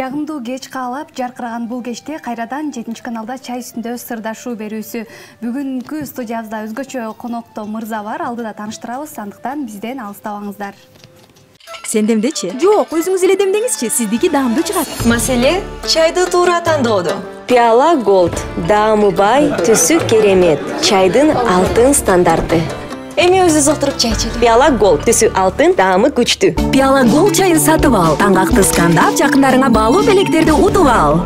Жагымдуу кеч каалап, жаркыраган бул кечте кайрадан 7 каналда чай үстүндө сырдашуу берүүсү. Бүгүнкү студиябызда өзгөчө конокто мырза бар, алдыда тааныштырабыз, андыктан бизден алыстабаңыздар. Сен демдечи? Жок, өзүңүз эле демдеңизчи, сиздики даамдуу чыгат. Маселе чайды туура тандоодо. Пиала Голд, даамы бай, түсү керемет, чайдын алтын стандарты. Эми өзүбүз отуруп чай ичели. Пиала Голд, түсү алтын, даамы күчтүү. Пиала Голд чайын сатып ал. Таңгакты скандап, жакындарыңа баалуу белектерди утуп ал.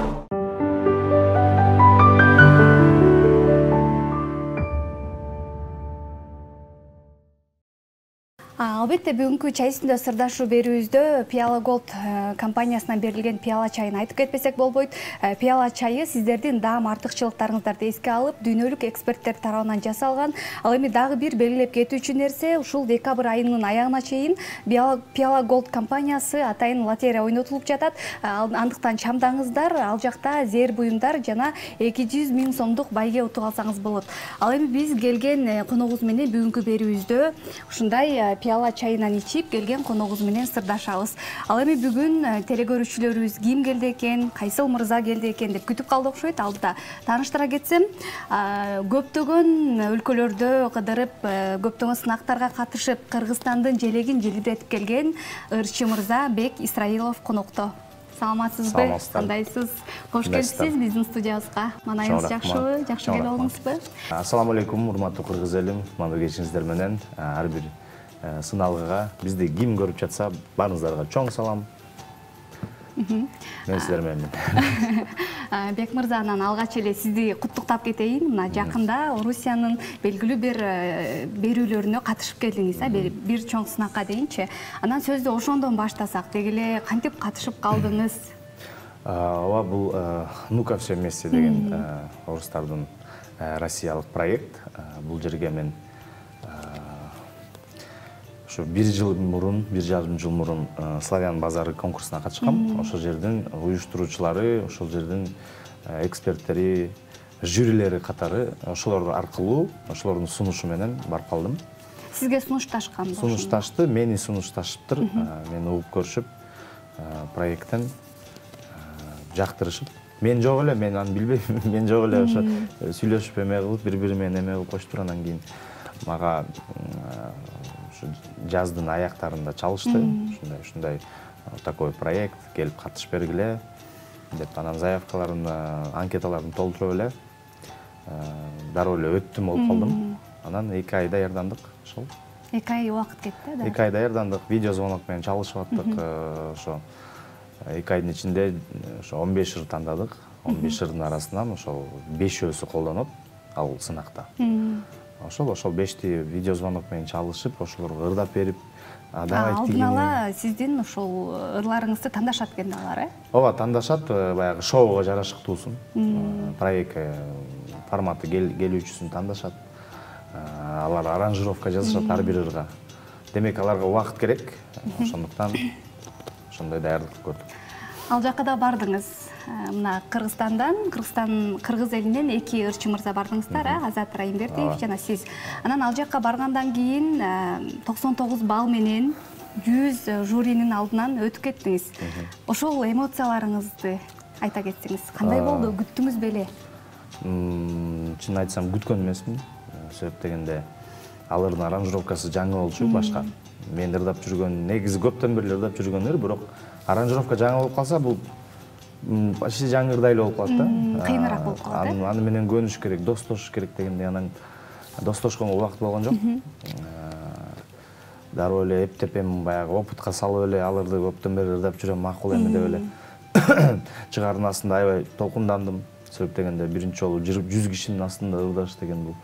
Албетте бүгүнкү чай үстүндө сырдашуу берүүбүздө Пиала Голд компаниясынан берилген пиала чайын айтып кетпесек болбойт. Пиала чайы сиздердин даам артыкчылыктарыңыздарды эске алып, дүйнөлүк эксперттер тарабынан жасалган. Ал эми дагы бир белгилеп кетүүчү нерсе, ушул декабрь айынын аягына чейин Пиала Голд компаниясы атайын лотерея ойнотулуп жатат. Андыктан чамдаңыздар, ал жакта зээр буюмдар жана 200 000 сомдук байге утуп алсаңыз болот. Ал эми биз келген коногубуз менен бүгүнкү берүүбүздө ушундай пиала чайынан ичип келген коногубуз менен сырдашабыз. Ал эми бүгүн телекөрүүчүлөрүбүз ким келди экен, кайсыл мырза келди экен деп күтүп калды окшойт. Алдыда тааныштыра кетсем, көптөгөн өлкөлөрдө кыдырып, көптөгөн сынактарга катышып, Кыргызстандын желегин желбиретип келген ырчы мырза Бек Исраилов конокто. Саламатсызбы? Кандайсыз? Кош келипсиз биздин студиябызга. Маанайыңыз жакшыбы? Жакшы келип алдыңызбы? Ассаламу алейкум, урматтуу кыргыз элим. Мына кечиңиздер менен ар бир сыналгыга бизди ким көрүп жатса, баарыңыздарга чоң салам. Мен сиздер менен. Бек мырза, анан алгач эле сизди куттуктап кетейин. Мына жакында Орусиянын белгилүү бир берүүлөрүнө катышып келдиңиз, бир чоң сынакка дейинчи. Анан сөздү ошондон баштасак, деги эле кантип катышып калдыңыз? Ооба, бул «Ну-ка все вместе» деген орустардын россиялык проект. Бул жерге мен бир жыл мурун, 1,5 жыл мурун Славян базары конкурсуна катышкам. Ошол жердин уюштуруучулары, ошол жердин эксперттери, жюрилери катары, ошолор аркылуу, ошолордун сунушу менен барып калдым. Сизге сунушташкан болчу? Сунушташты, мени сунушташыптыр. Мени угуп көрүшүп, проекттен жактырышып. Мен жок эле, мен аны билбейм. Мен жок эле ошо сүйлөшүп эме кылып, бири-бири менен эме кылып коштур. Анан кийин мага жаздын аяктарында чалышты. Ушундай такой проект, келип катышып бергиле деп, анан заявкаларын, анкеталарын толтуруп эле дароо эле өттүм болуп калдым. Анан 2 ай даярдандык, ошол. 2 ай убакыт кетти, да? 2 ай даярдандык, видео звонок менен чалышып аттык. Ошо 2 айдын ичинде ошо 15 ыр тандадык. 15 ырдын арасынан ошол 5-өсү колдонот ал сынакта. Ошол 5ти видео звонок менен чалышып, ошолорго ырдап берип, алдын ала сиздин ошол ырларыңызды тандашат экен алар, Ооба, тандашат, баягы шоуга жарашыктуусун, проект форматы келүүчүсүн тандашат. Алар аранжировка жазышат ар бир ырга. Демек, аларга убакыт керек, ошондуктан ошондой даярдык көрдүк. Ал жакка да бардыңыз. Мына Кыргыз элинен 2 ырчы мырза бардыңыздар, Азат Райымбердиев жана сиз. Анан ал жакка баргандан кийин 99 балл менен 100 жюринин алдынан өтүп кеттиңиз. Ошол эмоцияларыңызды айта кетсеңиз, кандай болду? Күттүңүз беле? Чын айтсам, күткөн эмесмин. Себеп дегенде, алардын аранжировкасы жаңы болчу, башка. Мен ырдап жүргөн, негизи көптөн бери ырдап жүргөндөр, бирок аранжировка жаңы болуп калса, бул почти жаңы ырдайлы болуп калат да. Кыйыныраак болуп калат, Аны менен көнүш керек, достошуш керек дегенде, анан достошконго убакыт болгон жок. Дароо эле эптеп эми баягы опытка салып эле аларды көптөн бери ырдап жүрөм, макул эми деп эле чыгаардын астында аябай толкундандым. Себеп дегенде, биринчи жолу 100 кишинин астында ырдаш деген бул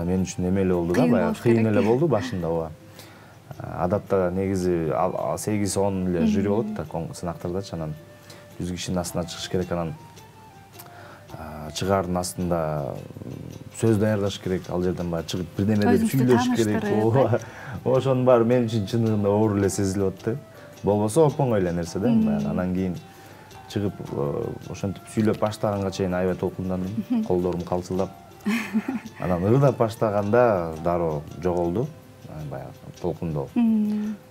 мен үчүн эме эле болду да, баягы кыйын эле болду башында. Ооба. Адатта негизи 8-10 эле жюри болот да сынактардачы, анан 100 кишинин астына чыгыш керек, анан чыгаардын астында сөз даярдаш керек, ал жерден баягы чыгып бирдеме деп сүйлөш керек. Ошонун баары мен үчүн чындыгында оор эле сезилип атты. Болбосо оңой эле нерсе да. Анан кийин чыгып ошентип сүйлөп баштаганга чейин аябай толкундандым, колдорум калчылдап. Анан ырдап баштаганда дароо жоголду, баягы толкундоо.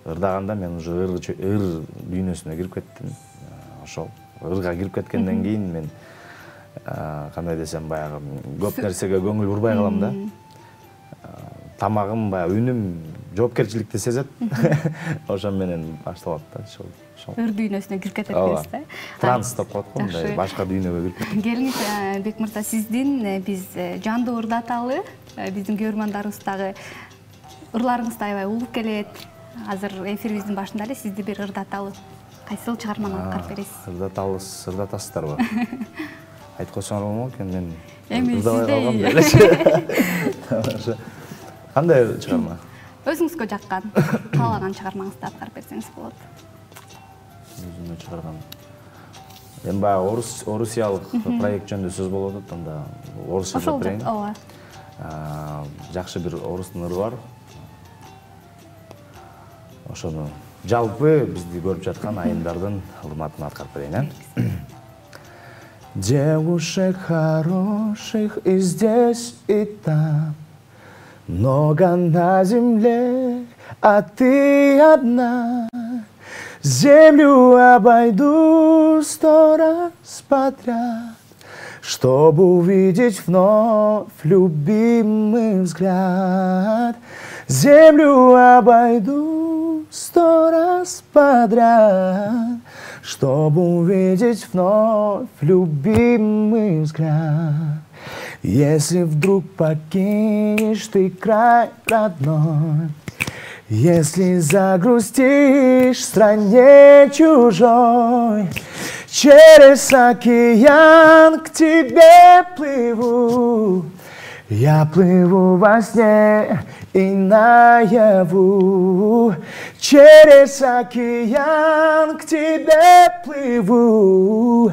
Ырдаганда мен уже ыр дүйнөсүнө кирип кеттим. Ошол ырга кирип кеткенден кийин мен кандай десем баягы көп нерсеге көңүл бурбай калам да. Тамагым баягы үнүм жоопкерчиликти сезет. Ошон менен башталат да ошол. Өр дүйнөсүнө кирип кетет дейсиз да. Транс деп коет го, мындай башка дүйнөгө кирип кетет. Келиңиз Бек мырза, сиздин биз жандуу ырдаталы, биздин көрөрмандарыбыз дагы ырларыңыз аябай улуп келет. Азыр эфирибиздин башында эле сизди бир ырдаталы. Кайсыл чыгарманы аткарып бересиз? Ырдатасыздарбы? Айтып койсоңор болмок экен, мен эми ырдабай калгам делечи. Кандай чыгарма? Өзүңүзгө жаккан, каалаган чыгармаңызды аткарып берсеңиз болот. Өзүмө чыгарган. Эми баягы орусиялык проект жөнүндө сөз болуп атат, анда орусча деп берейин. Ооба. Жакшы бир орустун ыры бар. Ошону жалпы бизди көрүп жаткан айымдардын урматына аткарып берейин, Девушек хороших и здесь, и там, много на земле, а ты одна. Землю обойду 100 раз подряд, чтобы увидеть вновь любимый взгляд. Землю обойду 100 раз подряд, чтобы увидеть вновь любимый взгляд. Если вдруг покинешь ты край родной, если загрустишь в стране чужой, через океан к тебе плыву. Я плыву во сне и наяву, через океан к тебе плыву.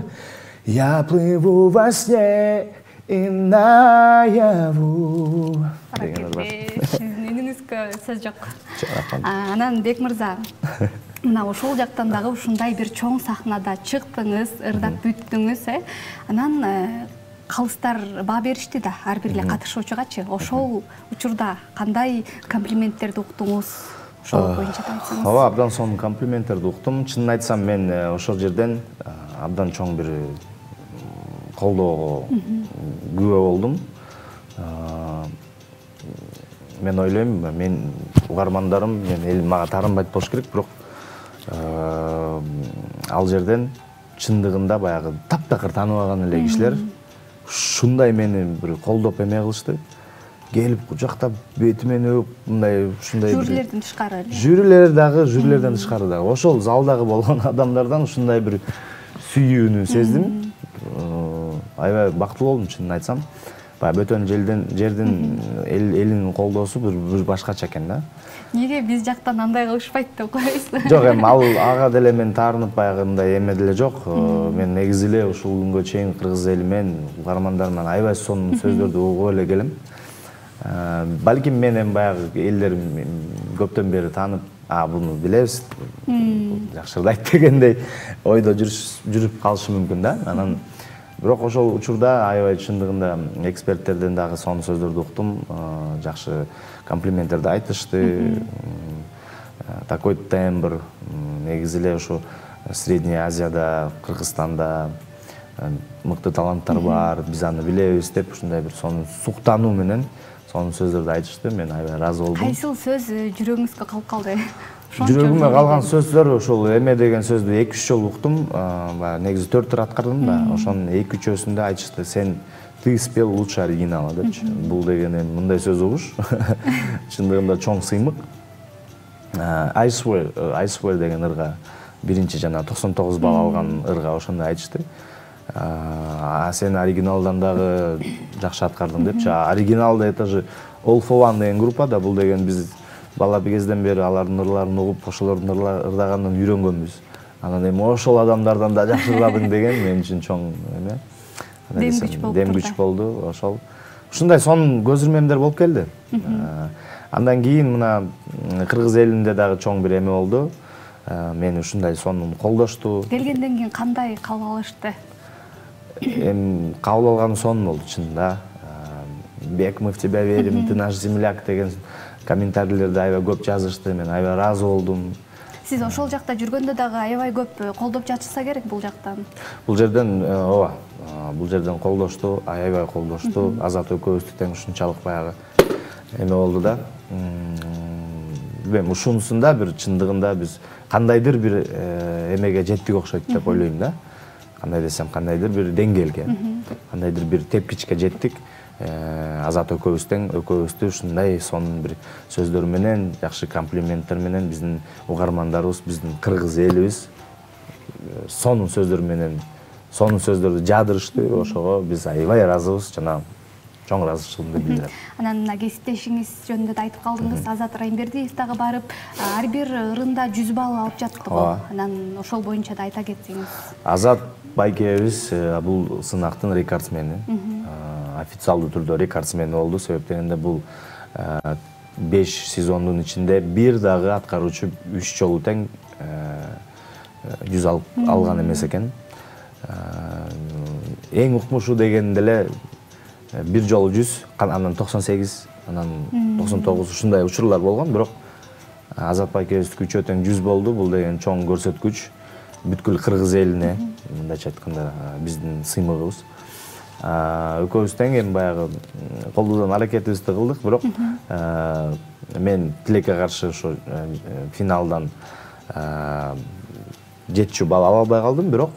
Я плыву во сне и наяву. Сиздин үнүңүзгө сөз жок. Анан Бек мырза, мына ошол жактан дагы ушундай бир чоң сахнада чыктыңыз, ырдап бүттүңүз, анан калыстар баа беришти да, ар бир эле катышуучугачы. Ошол учурда кандай комплименттерди уктуңуз? Ошол боюнча айтсаңыз. Ооба, абдан сонун комплименттерди уктум. Чынын айтсам, мен ошол жерден абдан чоң бир колдоого күбө болдум. Мен ойлойм, мен угармандарым, мен элим мага таарынбайт болуш керек, бирок ал жерден чындыгында баягы таптакыр тааныбаган эле кишилер ушундай мени бир колдоп эме кылышты. Келип кучактап, бетимен өп, мындай ушундай жюрилерден тышкары эле. Жюрилерден тышкары да. Ошол залдагы болгон адамдардан ушундай бир сүйүүнү сездим. Аябай бактылуу болдум, чынын айтсам. Бөтөн жердин элинин колдоосу бир башкача экен да. Неге биз жактан андай кылышпайт деп коесуз? Жок, эми ал ага деле мен таарынып баягы мындай эме деле жок. Мен негизи эле ушул күнгө чейин кыргыз эли менен, угармандарыман аябай сонун сөздөрдү угуп эле келем. Балким мен эми баягы элдер көптөн бери таанып, буну билебиз, жакшы ырдайт дегендей ойдо жүрүп калышы мүмкүн да. Анан бирок ошол учурда аябай чындыгында эксперттерден дагы сонун сөздөрдү уктум, жакшы комплименттерди айтышты. Такой тембр, негизи эле ошо Средняя Азияда, Кыргызстанда мыкты таланттар бар, биз аны билебиз деп ушундай бир сонун суктануу менен сонун сөздөрдү айтышты. Мен аябай ыраазы болдум. Кайсыл сөз жүрөгүңүзгө калып калды? Жүрөгүмө калган сөздөр ошол эме деген сөздү 2-3 жолу уктум. Негизи 4 аткардым да, ошонун 2-3өсүндө айтышты. Ты спел лучше оригинала депчи. Бул деген эми мындай сөз угуш. Чындыгында чоң сыймык. I swear деген ырга биринчи жана 99 балл алган ырга ошондой айтышты. Сен оригиналдан дагы жакшы аткардың депчи. Оригиналда это же All for One деген группа да, бул деген биз бала кезден бери алардын ырларын угуп, ошолордун ырдагандан үйрөнгөнбүз. Анан эми ошол адамдардан да жакшы ырдадың деген мен үчүн чоң эме. Дем күч болду, ошол. Ушундай сонун көзүрмемдер болуп келди. Андан кийин мына кыргыз элинде дагы чоң бир эме болду. Мени ушундай сонун колдошту. Келгенден кийин кандай кабыл алышты? Эми кабыл алганы сонун болду чынында. Бек, мы в тебя верим, ты наш земляк деген комментарийлерди аябай көп жазышты. Мен аябай ыраазы болдум. Сиз ошол жакта жүргөндө дагы аябай көп колдоп жатышса керек бул жактан. Бул жерден ооба, бул жерден колдошту, аябай колдошту. Азат экөөбүздү тең ушунчалык баягы эме болду да. Билбейм, ушунусунда бир чындыгында биз кандайдыр бир эмеге жеттик окшойт деп ойлойм да. Кандай десем, кандайдыр бир деңгээлге, кандайдыр бир тепкичке жеттик. Азат экөөбүздү ушундай сонун бир сөздөр менен, жакшы комплименттер менен биздин угармандарыбыз, биздин кыргыз элибиз сонун сөздөр менен, сонун сөздөрдү жаадырышты. Ошого биз аябай ыраазыбыз, жана чоң ыраазычылыгымды билдирем. Анан мына кесиптешиңиз жөнүндө да айтып калдыңыз, Азат Райымбердиев дагы барып, ар бир ырында 100 балл алып жатты го. Анан ошол боюнча да айта кетсеңиз. Азат байкебиз бул сынактын рекордсмени. Официалдуу түрдө рекордсмени болду. Себеп дегенде бул 5 сезондун ичинде бир дагы аткаруучу 3 жолу тең 100 алган эмес экен. Эң укмушу дегенде эле бир жолу 100, анан 98, анан 99 ушундай учурлар болгон, бирок Азат байкебиздики үчөө тең 100 болду. Бул деген чоң көрсөткүч. Бүткүл кыргыз элине, мындайча айтканда, биздин сыймыгыбыз. Экөөбүз тең эми баягы колдоодон аракетибизди кылдык, бирок мен тилекке каршы ошо финалдан 7 балл ала албай калдым, бирок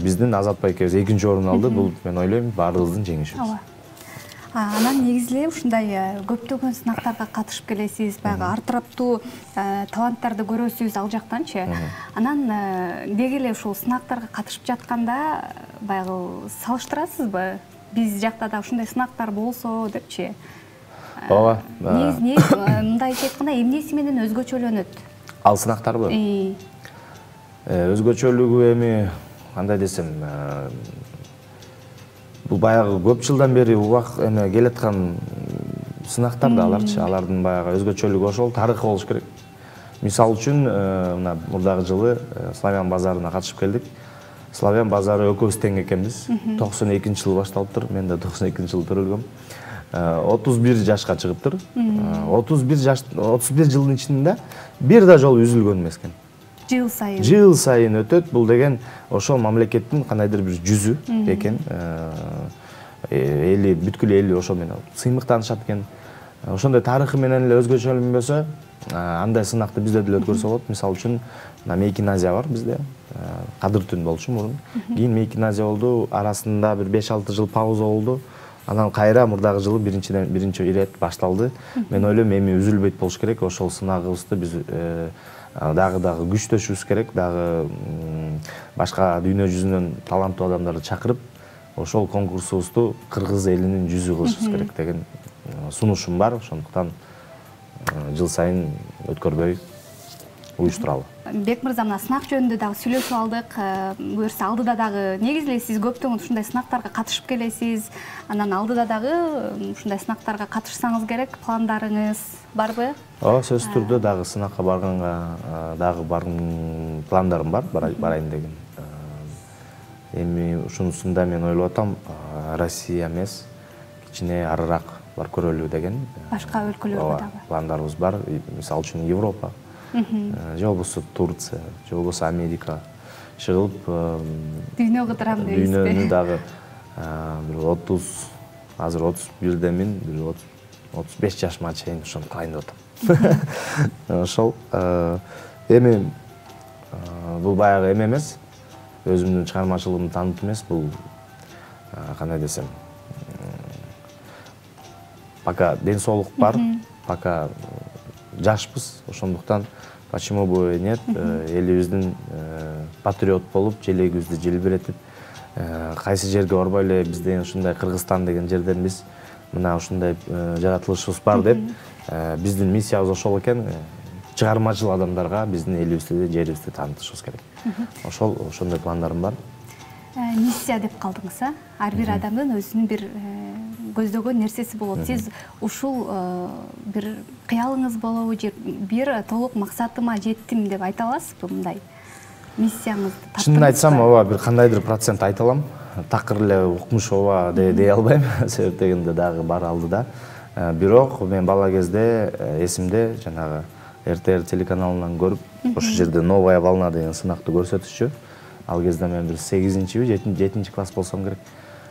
биздин Азат байкебиз 2-нчи орун алды. Бул мен ойлойм баарыбыздын жеңишибиз. Анан негизи эле ушундай көптөгөн сынактарга катышып келесиз, баягы ар тараптуу таланттарды көрөсүз ал жактанчы. Анан деги эле ушул сынактарга катышып жатканда баягы салыштырасызбы? Биз жакта да ушундай сынактар болсо депчи. Ооба. Негизи мындайча айтканда эмнеси менен өзгөчөлөнөт? Ал сынактарбы? Өзгөчөлүгү эми кандай десем, бул баягы көп жылдан бери убак эме келаткан сынактар да аларчы. Алардын баягы өзгөчөлүгү ошол, тарыхы болуш керек. Мисал үчүн, мына мурдагы жылы Славян базарына катышып келдик. Славян базары экөөбүз тең экенбиз. 92-жылы башталыптыр. Мен да 92-жылы төрөлгөм. 31 жашка чыгыптыр. 31 жылдын ичинде бир да жолу үзүлгөн эмес экен. Жыл сайын өтөт. Бул деген ошол мамлекеттин кандайдыр бир жүзү экен. Эли, бүткүл эли ошол менен сыймыктанышат экен. Ошондой тарыхы менен эле өзгөчөлөнбөсө, андай сынакты бизде деле өткөрсө болот. Мисалы үчүн, Мейкин Азия бар бизде. Кадыр түн болчу мурун. Кийин Мейкин Азия болду, арасында бир 5-6 жыл пауза болду. Анан кайра мурдагы жылы биринчи ирет башталды. Мен ойлойм, эми үзүлбөйт болуш керек. Ошол сынагыбызды биз дагы күчтөшүбүз керек, дагы башка дүйнө жүзүнөн таланттуу адамдарды чакырып, ошол конкурсубузду кыргыз элинин жүзү кылышыбыз керек деген сунушум бар. Ошондуктан жыл сайын өткөрбөй уюштуралы. Бек мырза, мына сынак жөнүндө дагы сүйлөшүп алдык. Буюрса алдыда дагы негизи эле сиз көптөгөн ушундай сынактарга катышып келесиз. Анан алдыда дагы ушундай сынактарга катышсаңыз керек, пландарыңыз барбы? Ооба, сөзсүз түрдө дагы сынакка барганга дагы пландарым бар, барайын деген. Эми ушунусунда мен ойлоп атам, Россия эмес, кичине арыраак бар көрөлү деген. Башка өлкөлөрдө дагы пландарыбыз бар. Мисалы үчүн Европа, же болбосо Турция, же болбосо Америка чыгып, дүйнө кыдырам дейсизби? Дүйнөнү дагы бир 30, азыр 31демин, бир 35 жашыма чейин ошону кылайын деп атам. Ошол эми бул баягы эме эмес, өзүмдүн чыгармачылыгымды таанып эмес, бул кандай десем, пока ден соолук бар, пока жашпыз, ошондуктан почему бы нет, элибиздин патриот болуп, желегибизди желбиретип, кайсы жерге барбай эле биз деген ушундай Кыргызстан деген жерден биз мына ушундай жаратылышыбыз бар деп, биздин миссиябыз ошол экен, чыгармачыл адамдарга биздин элибизди, жерибизди таанытышыбыз керек. Ошондой пландарым бар. Миссия деп калдыңыз, ар бир адамдын өзүнүн бир көздөгөн нерсеси болот. Сиз ушул бир кыялыңыз болобу, же бир толук максатыма жеттим деп айта аласызбы мындай миссияңызды таптыңызбы? Чынын айтсам, ооба, бир кандайдыр процент айта алам. Такыр эле укмуш ооба дей албайм, себеп дегенде дагы бар алдыда. Бирок мен бала кезде эсимде жанагы РТР телеканалынан көрүп, ошол жерде новая волна деген сынакты көрсөтүшчү. Ал кезде мен бир 8-чи, 7-чи класс болсом керек.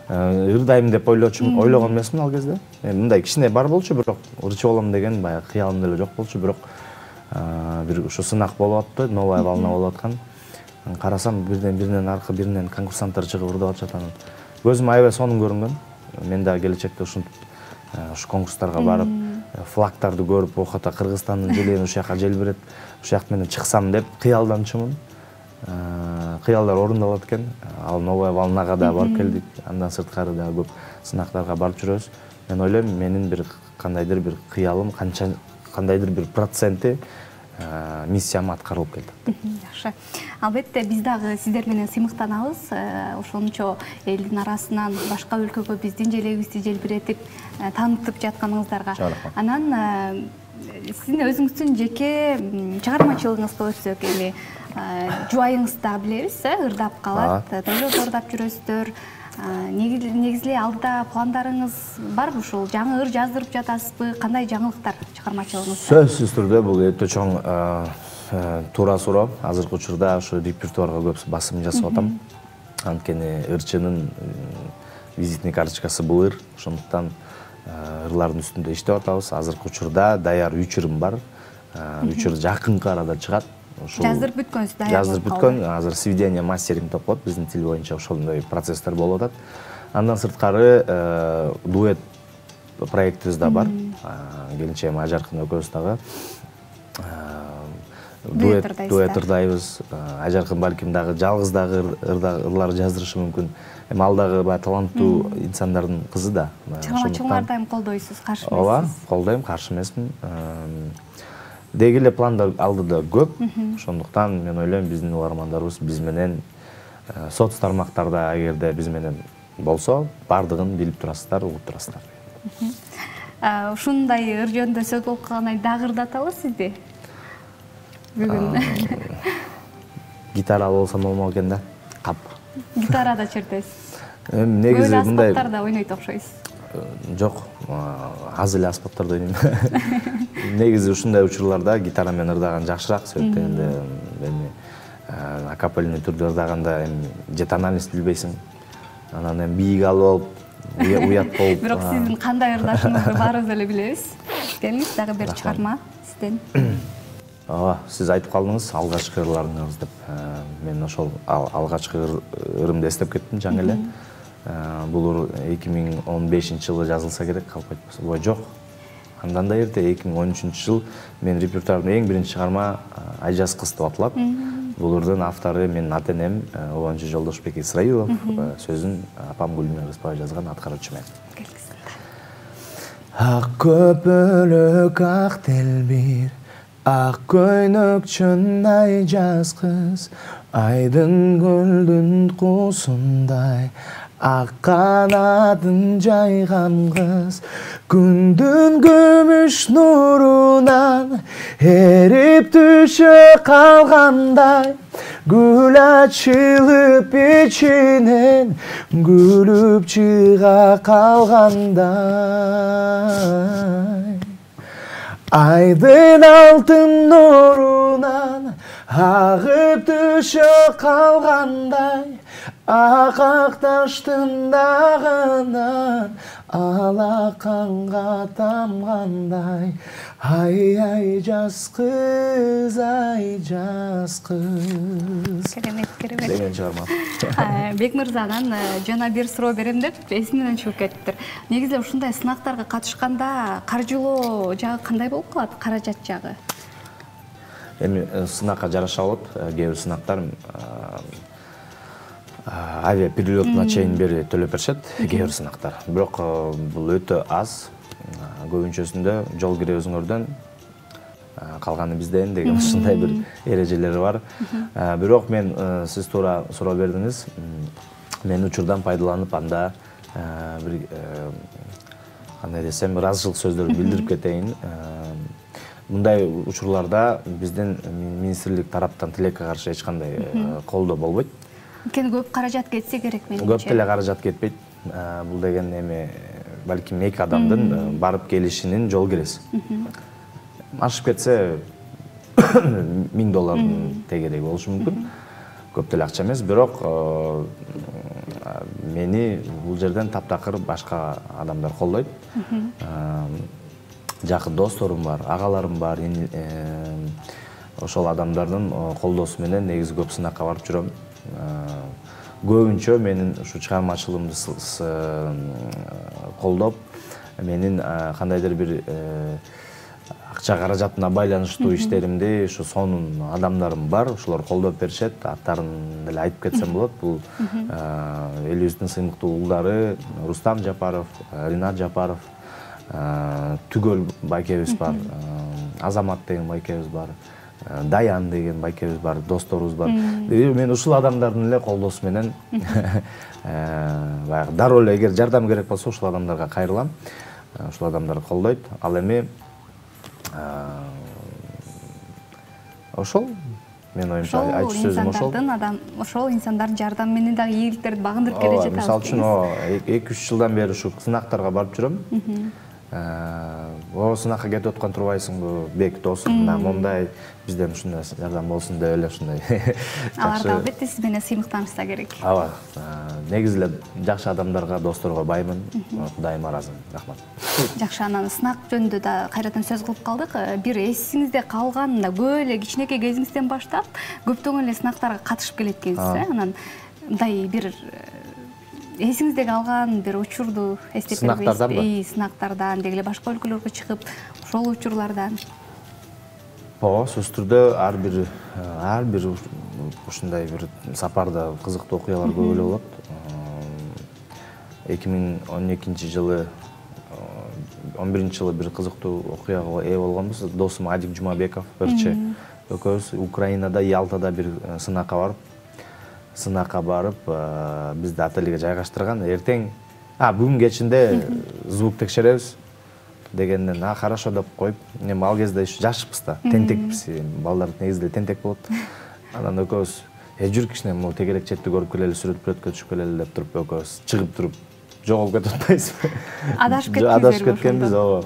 Ырдайм деп ойлогон эмесмин ал кезде. Мындай кичине бар болчу, бирок ырчы болом деген баягы кыялым деле жок болчу, бирок бир ушу сынак болуп атты, новая волна болуп аткан. Карасам биринен аркы биринен конкурсанттар чыгып ырдап атышат анан. Көзүм аябай сонун көрүнгөн. Мен да келечекте ушинтип ушу конкурстарга барып, флагтарды көрүп, охота Кыргызстандын желегин ушул жака желбирет, ушул жак менен чыксам деп кыялданчумун. Кыялдар орундалат экен. Ал новая волнага да барып келдик. Андан сырткары да көп сынактарга барып жүрөбүз. Мен ойлойм, менин бир кандайдыр бир кыялым, кандайдыр бир проценти миссиям аткарылып келди. Жакшы. Албетте биз дагы сиздер менен сыймыктанабыз. Ошончо элдин арасынан башка өлкөгө биздин желегибизди желбиретип, таанытып жатканыңыздарга. Анан сиздин өзүңүздүн жеке чыгармачылыгыңызга өтсөк, эми жубайыңызды да билебиз, ырдап калат, тойлордо ырдап жүрөсүздөр. Негизли алдыда пландарыңыз барбы ушул? Жаңы ыр жаздырып жатасызбы? Кандай жаңылыктар чыгармачылыгыңызда? Сөзсүз түрдө бул өтө чоң туура суроо. Азыркы учурда ушу репертуарга көп басым жасап атам. Анткени ырчынын визитный карточкасы бул ыр. Ошондуктан ырлардын үстүндө иштеп атабыз. Азыркы учурда даяр 3 ырым бар. 3 ыр жакынкы арада чыгат. Жаздырып бүткөнсүз, даяр. Жаздырып бүткөн, азыр сведение мастеринг деп коет, биздин тил боюнча ошондой процесстер болуп атат. Андан сырткары дуэт проектибиз да бар. Келинчегим Ажаркын экөөбүз дагы дуэт ырдайбыз. Ажаркын балким дагы жалгыз дагы ырлар жаздырышы мүмкүн. Эми ал дагы баягы таланттуу инсандардын кызы да. Чыгармачыларды эми колдойсуз, каршы эмессиз? Ооба, колдойм, каршы эмесмин. Деги эле пландар алдыда көп. Ошондуктан мен ойлойм, биздин угармандарыбыз биз менен соц тармактарда эгерде биз менен болсо, бардыгын билип турасыздар, угуп турасыздар. Ушундай ыр жөнүндө сөз болуп калгандай дагы ырдаталы сизди бүгүн. Гитара болсо болмок экен да. Кап. Гитарада чертесиз. Негизи мындай аспаптарда ойнойт окшойсуз. Жок, аз эле аспаптарда ойнойм. Негизи ушундай учурларда гитара менен ырдаган жакшыраак, себептен эми акапельный түрдө ырдаганда эми же тональность билбейсиң. Анан эми бийик алып алып, уят болуп. Бирок сиздин кандай ырдашыңызды баарыбыз эле билебиз. Келиңиз дагы бир чыгарма сизден. Ооба, сиз айтып калдыңыз алгачкы ырларыңыз деп. Мен ошол алгачкы ырымды эстеп кеттим жаңы эле. Бул 2015-жылы жазылса керек, калп айтпаса. Ой, жок. Андан да эрте 2013-жыл мен репертуардын эң биринчи чыгарма Айжаз кыз деп аталат. Бул ырдын автору менин ата-энем Обончу Жолдошбек Исраилов, сөзүн апам Гүлмира Рыспаева жазган, аткаруучу мен. Ак көпөлөк ак телбир, ак көйнөкчөн Айжаз кыз, айдын көлдүн куусундай ак канатын жайган кыз, күндүн күмүш нурунан эрип түшө калгандай, гүл ачылып ичинен күлүп чыга калгандай. Айдын алтын нурунан агып түшө калгандай, ак таштын дагынан алаканга тамгандай. Ай жаз кыз, ай жаз кыз. Керемет. Деген чыгарма. Бек мырзанан жана бир суроо берем деп эсимден чыгып кетиптир. Негизи ушундай сынактарга катышканда каржылоо жагы кандай болуп калат, каражат жагы? Эми сынакка жараша болот. Кээ бир сынактар авиа перелетуна чейин бери төлөп беришет, кээ бир сынактар. Бирок бул өтө аз. Көбүнчөсүндө жол киребизиңердөн калганы бизден деген ушундай бир эрежелери бар. Бирок мен сиз туура суроо бердиңиз. Мен учурдан пайдаланып анда бир кандай десем, ыраазычылык сөздөрдү билдирип кетейин. Мындай учурларда биздин министрлик тараптан тилекке каршы эч кандай колдоо болбойт. Анткени көп каражат кетсе керек менимче. Көп деле каражат кетпейт. Бул деген эми балким эки адамдын барып келишинин жол киреси. Ашып кетсе $1000 тегерегі болушу мүмкүн. Көп деле акча эмес, бирок мени бул жерден таптакыр башка адамдар колдойт. Жакын досторум бар, агаларым бар. Ошол адамдардын колдоосу менен негизи көп сынакка барып жүрөм. Көбүнчө менин ушу чыгармачылыгымды колдоп, менин кандайдыр бир акча каражатына байланыштуу иштеримди ушу сонун адамдарым бар, ошолор колдоп беришет. Аттарын деле айтып кетсем болот. Бул элибиздин сыймыктуу уулдары Рустам Жапаров, Ринат Жапаров, Түгөл байкебиз бар, Азамат деген байкебиз бар, Даян деген байкебиз бар, досторубуз бар. Мен ушул адамдардын эле колдоосу менен баягы дароо эле эгер жардам керек болсо ушул адамдарга кайрылам. Ушул адамдар колдойт. Ал эми ошол мен оюмча айтчу сөзүм ошол. Ошол инсандардын жардамы менен дагы ийгиликтерди багындырып келе жатабыз. Мисалы үчүн 2-3 жылдан бери ушу сынактарга барып жүрөм. Сынакка кетип аткан турбайсыңбы, бек досум, мондай бизден ушундай жардам болсун деп эле ушундай. Аларга албетте сиз менен сыймыктанышса керек. Ооба. Негизи эле жакшы адамдарга, досторго баймын. Кудайым ыраазы. Рахмат. Жакшы, анан сынак жөнүндө да кайрадан сөз кылып калдык. Бир эсиңизде калган көп эле кичинекей кезиңизден баштап көптөгөн эле сынактарга катышып келеткенсиз, Анан мындай бир эсиңизде калган бир учурду эстеп бербейсизби? Сынактардан, деги эле башка өлкөлөргө чыгып, ошол учурлардан. Сөзсүз түрдө ар бир ушундай бир сапарда кызыктуу окуялар көп эле болот. 2012-жылы 11-жылы бир кызыктуу окуяга ээ болгонбуз. Досум Адик Жумабеков, ырчы. Экөөбүз Украинада, Ялтада бир сынакка барып, бизди отельге жайгаштырган. Эртең, бүгүн кечинде звук текшеребиз дегенден, хорошо деп коюп, эми ал кезде жашпыз да, тентекпиз. Балдар негизде тентек болот. Анан экөөбүз, жүрүк кичине могу тегерек четти көрүп келели, сүрөткө түшүп келели деп туруп, экөөбүз чыгып туруп, жоголуп кетип атпайсызбы? Адашып кеткенбиз, ооба.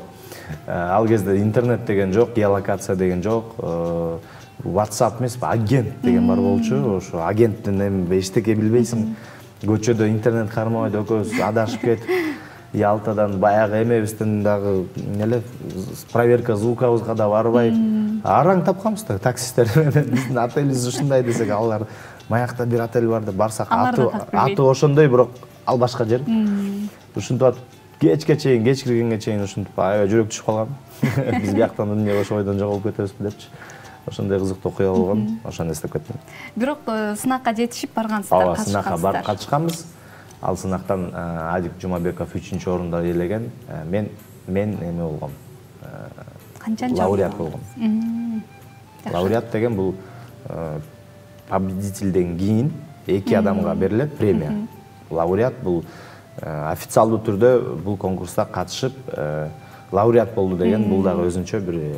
Ал кезде интернет деген жок, геолокация деген жок. WhatsApp эмес, агент деген бар болчу. Ошо агенттен эми эчтеке билбейсиң. Көчөдө интернет кармабайт, экөөбүз адашып кетип, Ялтадан баягы эмебизден дагы эле проверка звукабызга да барбай, араң тапканбыз да таксисттер менен. Биздин отелибиз ушундай десек, алар маякта бир отель бар деп барсак, аты ошондой, бирок ал башка жер. Ушинтип атып, кечке чейин, кеч киргенге чейин ушинтип аябай жүрөк түшүп калган. Биз бияктан эмне ошо бойдон жоголуп кетебизби депчи. Ошондой кызыктуу окуя болгон, ошону эстеп кеттим. Бирок сынакка жетишип баргансыздар, катышкансыздар. Сынакка барып катышканбыз. Ал сынактан Адик Жумабеков 3-орунда ээлеген, мен эме болгом. Канчанчы? Лауреат болгом. Лауреат деген бул победительден кийин 2 адамга берилет премия. Лауреат бул официалдуу түрдө бул конкурста катышып лауреат болду деген, бул дагы өзүнчө бир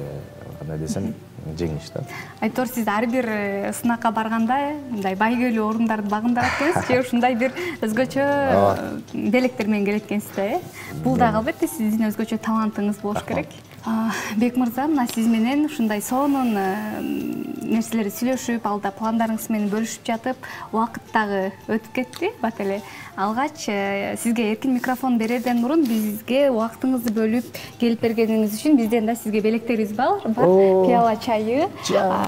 кандай десем жеңиш да. Айтор, сиз ар бир сынакка барганда мындай байгөлүү орундарды багындырат экенсиз, же ушундай бир өзгөчө белектер менен келет экенсиз да, Бул дагы албетте сиздин өзгөчө талантыңыз болуш керек. Бек мырза, мына сиз менен ушундай сонун нерселерди сүйлөшүп, алда пландарыңыз менен бөлүшүп жатып, убакыт дагы өтүп кетти. Бат эле алгач сизге эркин микрофон берерден мурун бизге убактыңызды бөлүп келип бергениңиз үчүн бизден да сизге белектерибиз бар. Пияла чайы,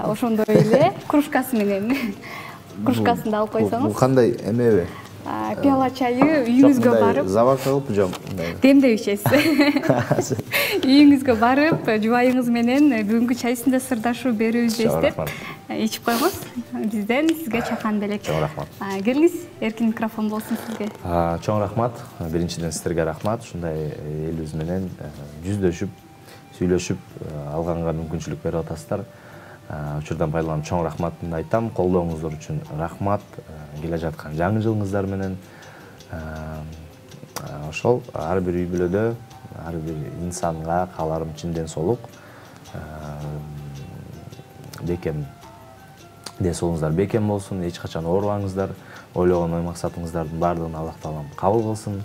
ошондой эле кружкасы менен. Кружкасын да алып койсоңуз. Бул кандай эмеби? Пияла чайы үйүңүзгө барып, заварка кылып жом. Демдеп ичесиз. Үйүңүзгө барып, жубайыңыз менен бүгүнкү чай үстүндө сырдашуу берүүбүздү эстеп ичип койгуңуз. Бизден сизге чакан белек. Чоң рахмат. Келиңиз, эркин микрофон болсун сизге. Чоң рахмат. Биринчиден сиздерге рахмат. Ушундай элибиз менен жүздөшүп, сүйлөшүп алганга мүмкүнчүлүк берип атасыздар. Учурдан пайдаланып чоң рахматымды айтам. Колдооңуздар үчүн рахмат. Келе жаткан жаңы жылыңыздар менен ошол ар бир үй бүлөдө, ар бир инсанга кааларым чын соолук. Бекем ден соолугуңуздар бекем болсун, эч качан оорубаңыздар. Ойлогон ой максатыңыздардын баардыгын Аллах таалам кабыл кылсын.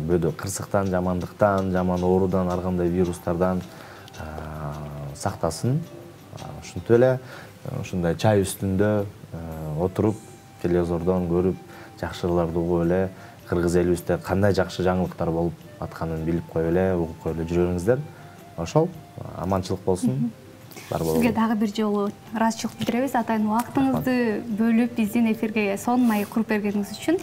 Бөдө кырсыктан, жамандыктан, жаман оорудан, ар кандай вирустардан сактасын. ушинтип эле ушундай чай үстүндө отуруп телевизордон көрүп жакшыларды угуп эле кыргыз элибизде кандай жакшы жаңылыктар болуп атканын билип коюп эле угуп коюп эле жүрө бериңиздер. Ошол аманчылык болсун. Сизге дагы бир жолу ыраазычылык билдиребиз. Атайын убактыңызды бөлүп биздин эфирге сонмай куруп бергениңиз үчүн.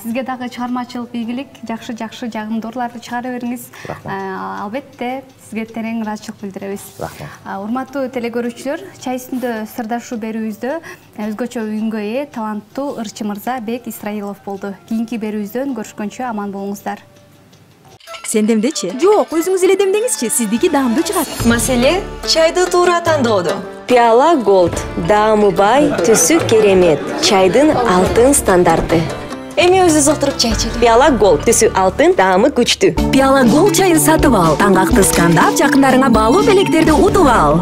Сизге дагы чыгармачылык ийгилик, жакшы жагымдууларды чыгара бериңиз. Албетте сизге терең ыраазычылык билдиребиз. Урматтуу телекөрүүчүлөр, чай үстүндө сырдашуу берүүбүздө өзгөчө үнгө ээ таланттуу ырчы мырза Бек Исраилов болду. Кийинки берүүбүздөн көрүшкөнчө аман болуңуздар. Сен демдечи? Жок, өзүңүз эле демдеңизчи, сиздики даамдуу чыгат. Маселе чайды туура тандоодо. Пиала Голд, даамы бай, түсү керемет, чайдын алтын стандарты. Эми өзүбүз отуруп чай ичели. Пиала Голд, түсү алтын, даамы күчтүү. Пиала Голд чайын сатып ал. Таңгакты скандап, жакындарыңа баалуу белектерди утуп ал.